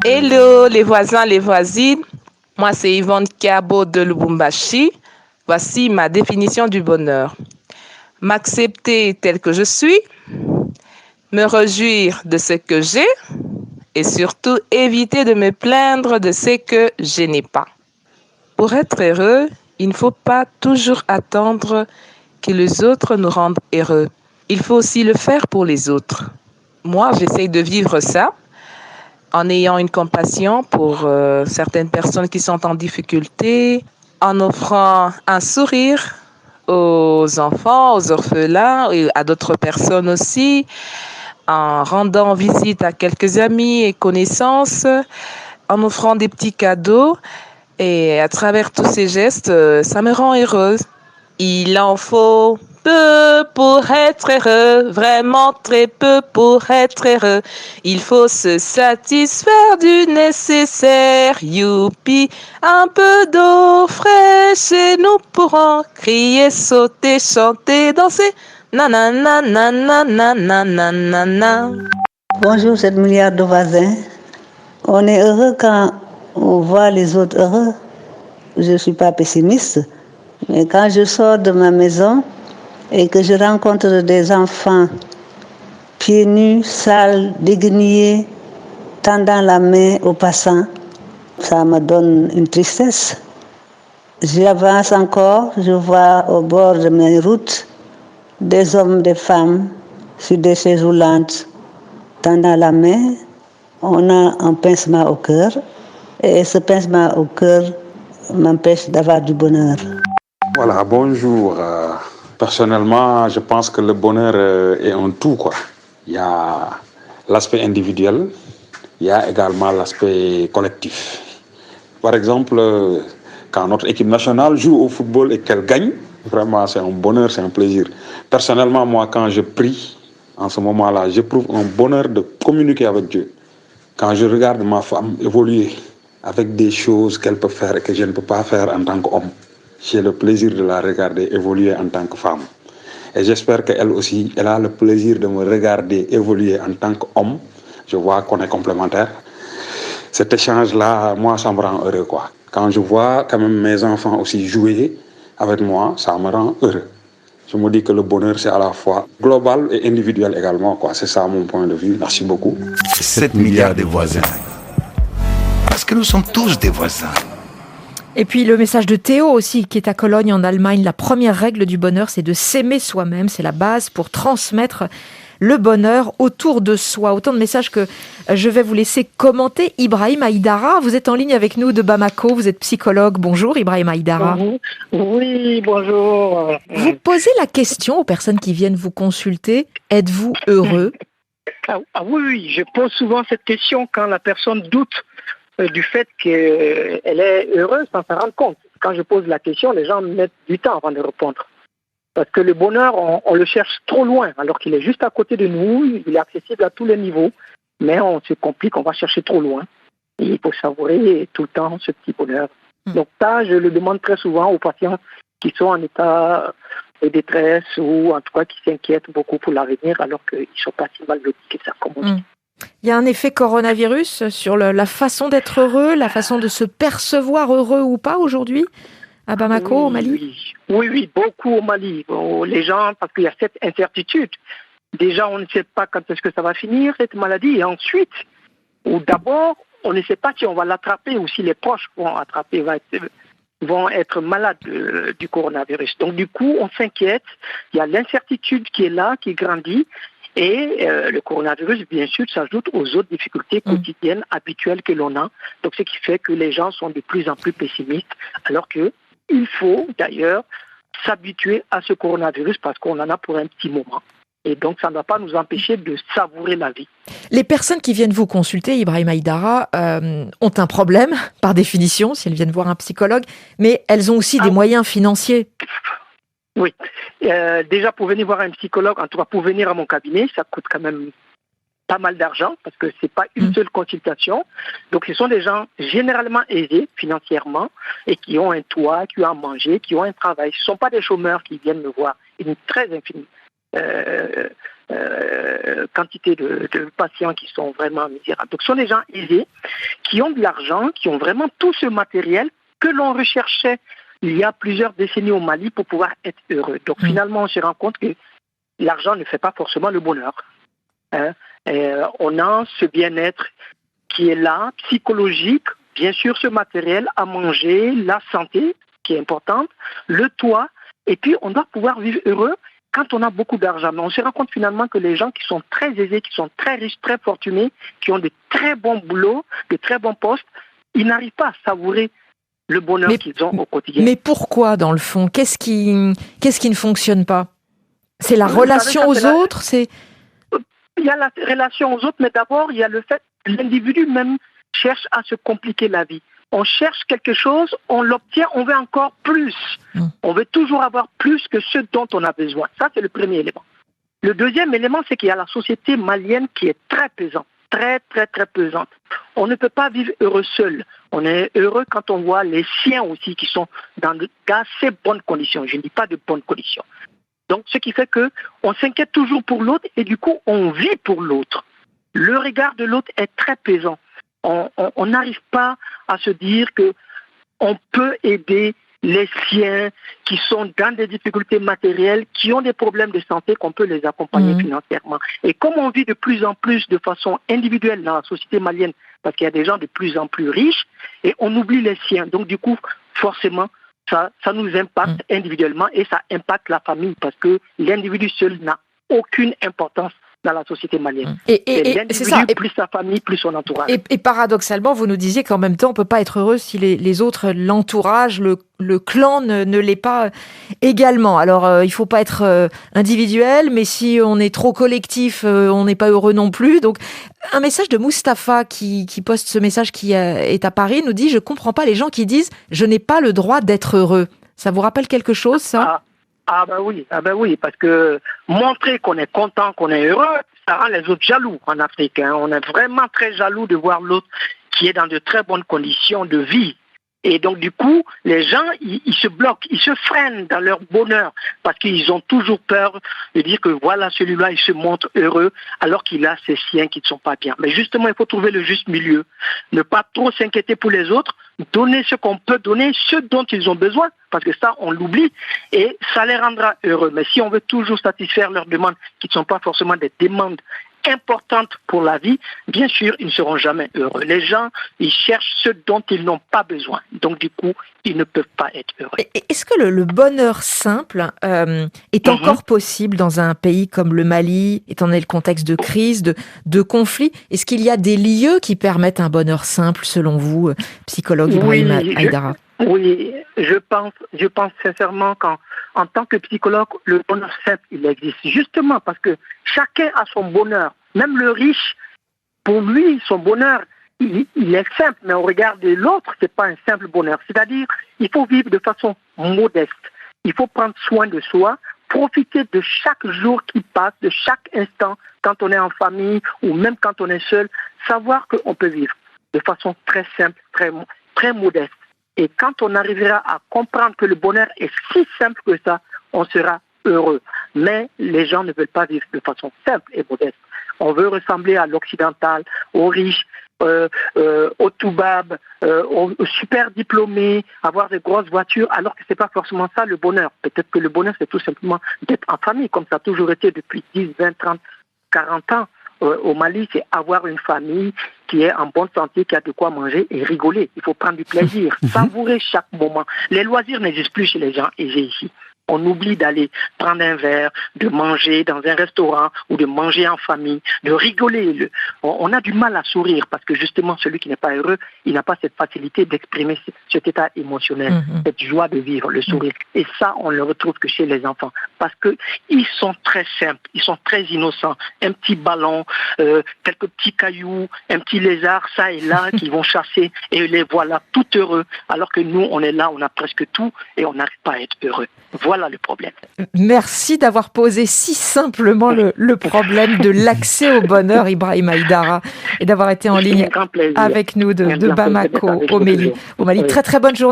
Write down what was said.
Hello les voisins, les voisines. Moi, c'est Yvonne Kiabo de Lubumbashi. Voici ma définition du bonheur. M'accepter tel que je suis, me réjouir de ce que j'ai et surtout éviter de me plaindre de ce que je n'ai pas. Pour être heureux, il ne faut pas toujours attendre que les autres nous rendent heureux. Il faut aussi le faire pour les autres. Moi, j'essaye de vivre ça en ayant une compassion pour certaines personnes qui sont en difficulté, en offrant un sourire aux enfants, aux orphelins et à d'autres personnes aussi, en rendant visite à quelques amis et connaissances, en offrant des petits cadeaux. Et à travers tous ces gestes, ça me rend heureuse. Il en faut peu pour être heureux, vraiment très peu pour être heureux. Il faut se satisfaire du nécessaire, youpi. Un peu d'eau fraîche et nous pourrons crier, sauter, chanter, danser. Nanana, nanana, nanana. Bonjour, 7 milliards de voisins. On est heureux quand on voit les autres heureux. Je ne suis pas pessimiste, mais quand je sors de ma maison et que je rencontre des enfants pieds nus, sales, déguenillés, tendant la main aux passants, ça me donne une tristesse. J'avance encore, je vois au bord de mes routes des hommes, des femmes sur des chaises roulantes, tendant la main. On a un pincement au cœur et ce pincement au cœur m'empêche d'avoir du bonheur. Voilà, bonjour. Personnellement, je pense que le bonheur est un tout, quoi. Il y a l'aspect individuel, il y a également l'aspect collectif. Par exemple, quand notre équipe nationale joue au football et qu'elle gagne, vraiment c'est un bonheur, c'est un plaisir. Personnellement, moi, quand je prie, en ce moment-là, j'éprouve un bonheur de communiquer avec Dieu. Quand je regarde ma femme évoluer avec des choses qu'elle peut faire et que je ne peux pas faire en tant qu'homme, j'ai le plaisir de la regarder évoluer en tant que femme. Et j'espère qu'elle aussi, elle a le plaisir de me regarder évoluer en tant qu'homme. Je vois qu'on est complémentaires. Cet échange-là, moi, ça me rend heureux, quoi. Quand je vois quand même mes enfants aussi jouer avec moi, ça me rend heureux. Je me dis que le bonheur, c'est à la fois global et individuel également, quoi. C'est ça mon point de vue. Merci beaucoup. 7 milliards de voisins. Parce que nous sommes tous des voisins. Et puis le message de Théo aussi, qui est à Cologne en Allemagne. La première règle du bonheur, c'est de s'aimer soi-même. C'est la base pour transmettre le bonheur autour de soi. Autant de messages que je vais vous laisser commenter. Ibrahim Aïdara, vous êtes en ligne avec nous de Bamako. Vous êtes psychologue. Bonjour Ibrahim Aïdara. Oui, bonjour. Vous posez la question aux personnes qui viennent vous consulter. Êtes-vous heureux ? Oui, je pose souvent cette question quand la personne doute du fait qu'elle est heureuse sans s'en rendre compte. Quand je pose la question, les gens mettent du temps avant de répondre. Parce que le bonheur, on le cherche trop loin, alors qu'il est juste à côté de nous, il est accessible à tous les niveaux, mais on se complique, on va chercher trop loin. Et il faut savourer tout le temps ce petit bonheur. Donc ça, je le demande très souvent aux patients qui sont en état de détresse ou en tout cas qui s'inquiètent beaucoup pour l'avenir, alors qu'ils ne sont pas si mal lotis que ça, comme on dit. Il y a un effet coronavirus sur la façon d'être heureux, la façon de se percevoir heureux ou pas aujourd'hui à Bamako, au Mali ? Oui, beaucoup au Mali. Les gens, parce qu'il y a cette incertitude. Déjà, on ne sait pas quand est-ce que ça va finir, cette maladie. Et ensuite, ou d'abord, on ne sait pas si on va l'attraper ou si les proches vont attraper, vont être malades du coronavirus. Donc, du coup, on s'inquiète. Il y a l'incertitude qui est là, qui grandit. Et le coronavirus, bien sûr, s'ajoute aux autres difficultés quotidiennes, habituelles que l'on a. Donc, ce qui fait que les gens sont de plus en plus pessimistes, alors qu'il faut d'ailleurs s'habituer à ce coronavirus parce qu'on en a pour un petit moment. Et donc, ça ne va pas nous empêcher de savourer la vie. Les personnes qui viennent vous consulter, Ibrahim Aïdara, ont un problème, par définition, si elles viennent voir un psychologue, mais elles ont aussi des moyens financiers. Oui. Déjà, pour venir voir un psychologue, en tout cas pour venir à mon cabinet, ça coûte quand même pas mal d'argent parce que c'est pas une seule consultation. Donc, ce sont des gens généralement aisés financièrement et qui ont un toit, qui ont à manger, qui ont un travail. Ce ne sont pas des chômeurs qui viennent me voir. Une très infime quantité de patients qui sont vraiment misérables. Donc, ce sont des gens aisés, qui ont de l'argent, qui ont vraiment tout ce matériel que l'on recherchait il y a plusieurs décennies au Mali pour pouvoir être heureux. Donc, finalement, on se rend compte que l'argent ne fait pas forcément le bonheur. On a ce bien-être qui est là, psychologique, bien sûr ce matériel, à manger, la santé qui est importante, le toit, et puis on doit pouvoir vivre heureux quand on a beaucoup d'argent. Mais on se rend compte finalement que les gens qui sont très aisés, qui sont très riches, très fortunés, qui ont de très bons boulots, de très bons postes, ils n'arrivent pas à savourer le bonheur qu'ils ont au quotidien. Mais pourquoi, dans le fond ? Qu'est-ce qui ne fonctionne pas ? C'est la relation aux autres ? Il y a la relation aux autres, mais d'abord, il y a le fait que l'individu même cherche à se compliquer la vie. On cherche quelque chose, on l'obtient, on veut encore plus. On veut toujours avoir plus que ce dont on a besoin. Ça, c'est le premier élément. Le deuxième élément, c'est qu'il y a la société malienne qui est très pesante, très, très, très pesante. On ne peut pas vivre heureux seul. On est heureux quand on voit les siens aussi qui sont dans d'assez bonnes conditions. Je ne dis pas de bonnes conditions. Donc, ce qui fait qu'on s'inquiète toujours pour l'autre et du coup, on vit pour l'autre. Le regard de l'autre est très pesant. On n'arrive pas à se dire qu'on peut aider les siens qui sont dans des difficultés matérielles, qui ont des problèmes de santé, qu'on peut les accompagner financièrement. Et comme on vit de plus en plus de façon individuelle dans la société malienne, parce qu'il y a des gens de plus en plus riches, et on oublie les siens. Donc du coup, forcément, ça nous impacte individuellement et ça impacte la famille, parce que l'individu seul n'a aucune importance dans la société malienne. Et c'est ça. Plus sa famille, plus son entourage. Et paradoxalement, vous nous disiez qu'en même temps, on ne peut pas être heureux si les autres, l'entourage, le clan ne l'est pas également. Alors, il ne faut pas être individuel, mais si on est trop collectif, on n'est pas heureux non plus. Donc, un message de Mustapha qui poste ce message qui est à Paris, nous dit « Je ne comprends pas les gens qui disent « Je n'ai pas le droit d'être heureux ». Ça vous rappelle quelque chose, ça ? Ah ben oui, parce que montrer qu'on est content, qu'on est heureux, ça rend les autres jaloux en Afrique. On est vraiment très jaloux de voir l'autre qui est dans de très bonnes conditions de vie. Et donc du coup, les gens, ils se bloquent, ils se freinent dans leur bonheur parce qu'ils ont toujours peur de dire que voilà, celui-là, il se montre heureux alors qu'il a ses siens qui ne sont pas bien. Mais justement, il faut trouver le juste milieu. Ne pas trop s'inquiéter pour les autres, donner ce qu'on peut donner, ce dont ils ont besoin, parce que ça, on l'oublie, et ça les rendra heureux. Mais si on veut toujours satisfaire leurs demandes, qui ne sont pas forcément des demandes importantes pour la vie, bien sûr, ils ne seront jamais heureux. Les gens, ils cherchent ce dont ils n'ont pas besoin. Donc, du coup, ils ne peuvent pas être heureux. Est-ce que le bonheur simple est encore possible dans un pays comme le Mali, étant donné le contexte de crise, de conflit ? Est-ce qu'il y a des lieux qui permettent un bonheur simple, selon vous, psychologue Ibrahim Aïdara ? Oui, je pense sincèrement qu'en tant que psychologue, le bonheur simple, il existe. Justement parce que chacun a son bonheur. Même le riche, pour lui, son bonheur, il est simple. Mais au regard de l'autre, c'est pas un simple bonheur. C'est-à-dire, il faut vivre de façon modeste. Il faut prendre soin de soi, profiter de chaque jour qui passe, de chaque instant, quand on est en famille ou même quand on est seul, savoir qu'on peut vivre de façon très simple, très modeste. Et quand on arrivera à comprendre que le bonheur est si simple que ça, on sera heureux. Mais les gens ne veulent pas vivre de façon simple et modeste. On veut ressembler à l'occidental, aux riches, aux toubabs, aux super diplômés, avoir de grosses voitures, alors que ce n'est pas forcément ça le bonheur. Peut-être que le bonheur, c'est tout simplement d'être en famille, comme ça a toujours été depuis 10, 20, 30, 40 ans. Au Mali, c'est avoir une famille qui est en bonne santé, qui a de quoi manger et rigoler. Il faut prendre du plaisir, savourer chaque moment. Les loisirs n'existent plus chez les gens aisés ici. On oublie d'aller prendre un verre, de manger dans un restaurant ou de manger en famille, de rigoler. On a du mal à sourire parce que justement, celui qui n'est pas heureux, il n'a pas cette facilité d'exprimer cet état émotionnel, cette joie de vivre, le sourire. Et ça, on ne le retrouve que chez les enfants parce qu'ils sont très simples, ils sont très innocents. Un petit ballon, quelques petits cailloux, un petit lézard, ça et là, qui vont chasser et les voilà tout heureux. Alors que nous, on est là, on a presque tout et on n'arrive pas à être heureux. Voilà le problème. Merci d'avoir posé si simplement le problème de l'accès au bonheur, Ibrahim Aïdara, et d'avoir été en ligne avec nous de Bamako au Mali. Très très bonne journée.